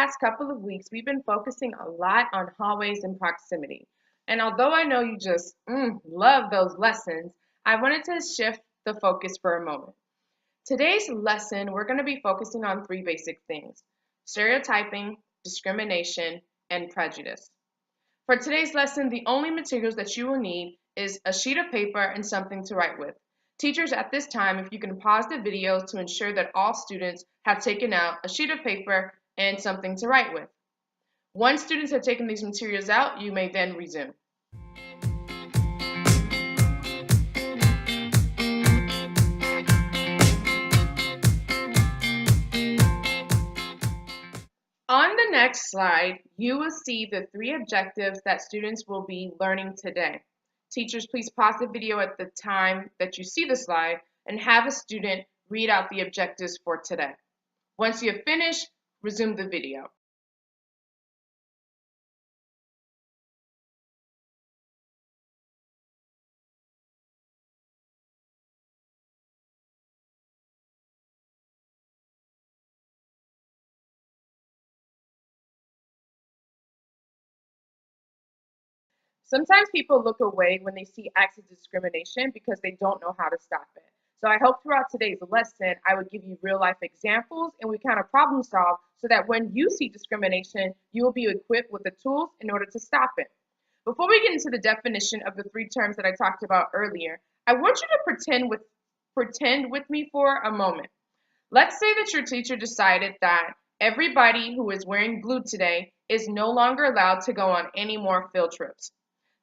past couple of weeks, we've been focusing a lot on hallways and proximity. And although I know you just love those lessons, I wanted to shift the focus for a moment. Today's lesson, we're going to be focusing on three basic things: stereotyping, discrimination, and prejudice. For today's lesson, the only materials that you will need is a sheet of paper and something to write with. Teachers, at this time, if you can pause the video to ensure that all students have taken out a sheet of paper and something to write with. Once students have taken these materials out, you may then resume. On the next slide, you will see the three objectives that students will be learning today. Teachers, please pause the video at the time that you see the slide and have a student read out the objectives for today. Once you have finished, resume the video. Sometimes people look away when they see acts of discrimination because they don't know how to stop it. So I hope throughout today's lesson, I would give you real life examples and we kind of problem solve so that when you see discrimination, you will be equipped with the tools in order to stop it. Before we get into the definition of the three terms that I talked about earlier, I want you to pretend with me for a moment. Let's say that your teacher decided that everybody who is wearing blue today is no longer allowed to go on any more field trips.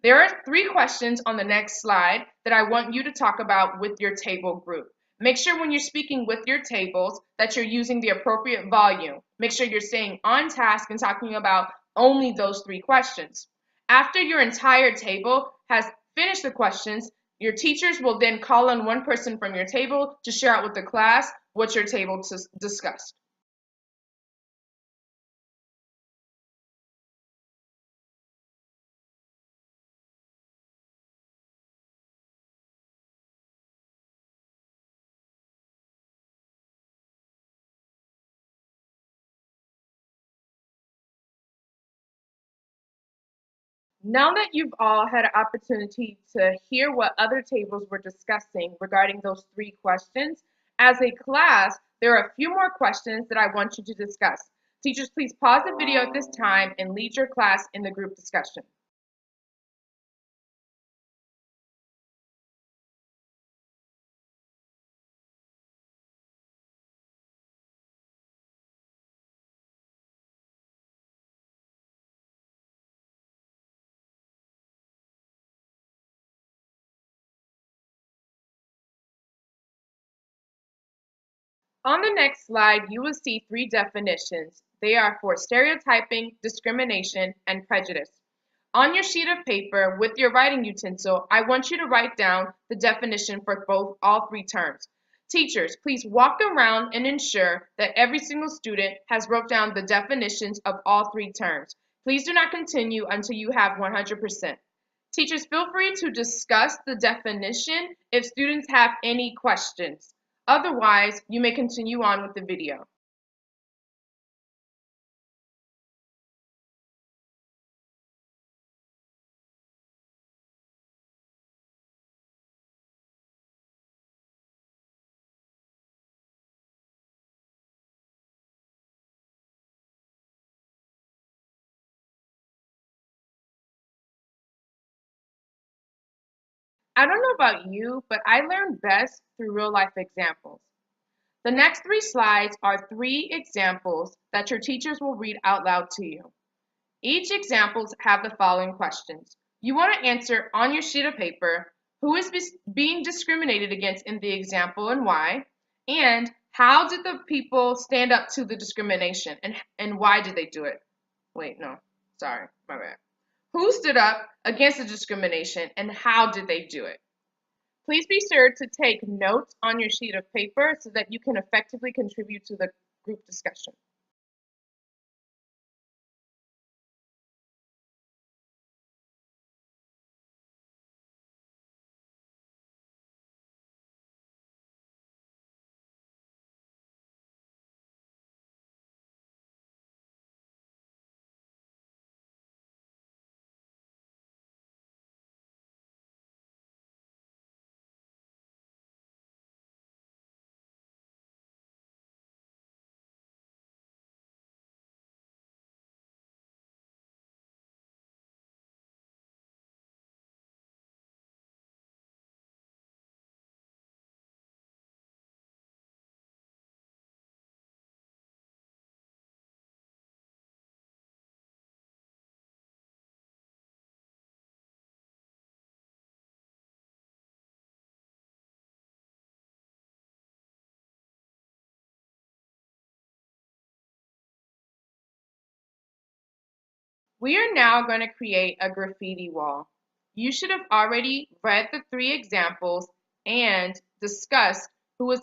There are three questions on the next slide that I want you to talk about with your table group. Make sure when you're speaking with your tables that you're using the appropriate volume. Make sure you're staying on task and talking about only those three questions. After your entire table has finished the questions, your teachers will then call on one person from your table to share out with the class what your table discussed. Now that you've all had an opportunity to hear what other tables were discussing regarding those three questions, as a class, there are a few more questions that I want you to discuss. Teachers, please pause the video at this time and lead your class in the group discussion. On the next slide, you will see three definitions. They are for stereotyping, discrimination, and prejudice. On your sheet of paper with your writing utensil, I want you to write down the definition for all three terms. Teachers, please walk around and ensure that every single student has wrote down the definitions of all three terms. Please do not continue until you have 100%. Teachers, feel free to discuss the definition if students have any questions. Otherwise, you may continue on with the video. I don't know about you, but I learn best through real life examples. The next three slides are three examples that your teachers will read out loud to you. Each examples have the following questions. You want to answer on your sheet of paper who is being discriminated against in the example and why, and how did the people stand up to the discrimination and why did they do it? Wait, no, sorry, my bad. Who stood up against the discrimination and how did they do it? Please be sure to take notes on your sheet of paper so that you can effectively contribute to the group discussion. We are now going to create a graffiti wall. You should have already read the 3 examples and discussed who was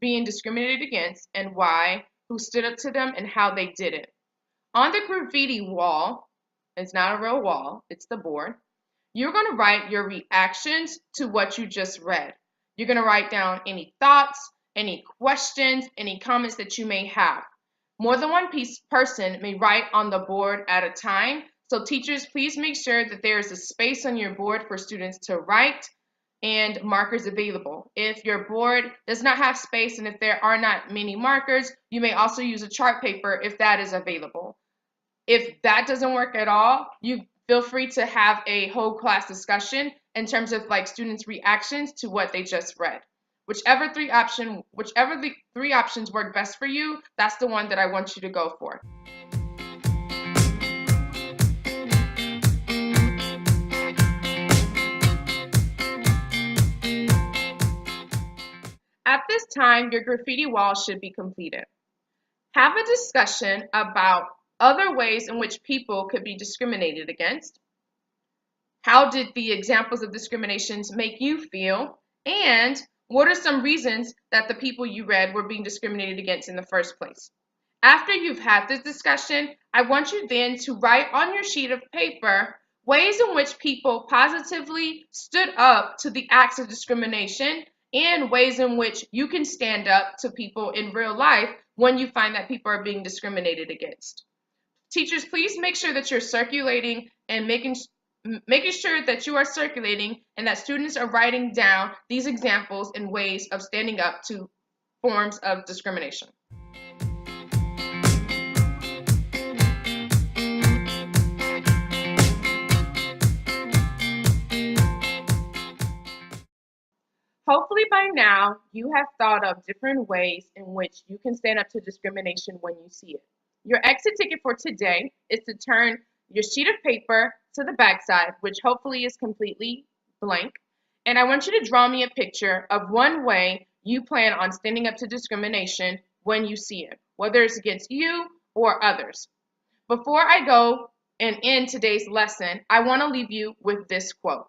being discriminated against and why, who stood up to them, and how they did it. On the graffiti wall, it's not a real wall, it's the board, you're going to write your reactions to what you just read. You're going to write down any thoughts, any questions, any comments that you may have. More than one person may write on the board at a time. So teachers, please make sure that there is a space on your board for students to write and markers available. If your board does not have space and if there are not many markers, you may also use a chart paper if that is available. If that doesn't work at all, you feel free to have a whole class discussion in terms of like students' reactions to what they just read. Whichever the 3 options work best for you, that's the one that I want you to go for. At this time, your graffiti wall should be completed. Have a discussion about other ways in which people could be discriminated against. How did the examples of discriminations make you feel? And what are some reasons that the people you read were being discriminated against in the first place? After you've had this discussion, I want you then to write on your sheet of paper ways in which people positively stood up to the acts of discrimination and ways in which you can stand up to people in real life when you find that people are being discriminated against. Teachers, please make sure that you're circulating and making sure that you are circulating and that students are writing down these examples and ways of standing up to forms of discrimination. Hopefully by now you have thought of different ways in which you can stand up to discrimination when you see it. Your exit ticket for today is to turn your sheet of paper to the backside, which hopefully is completely blank. And I want you to draw me a picture of one way you plan on standing up to discrimination when you see it, whether it's against you or others. Before I go and end today's lesson, I want to leave you with this quote.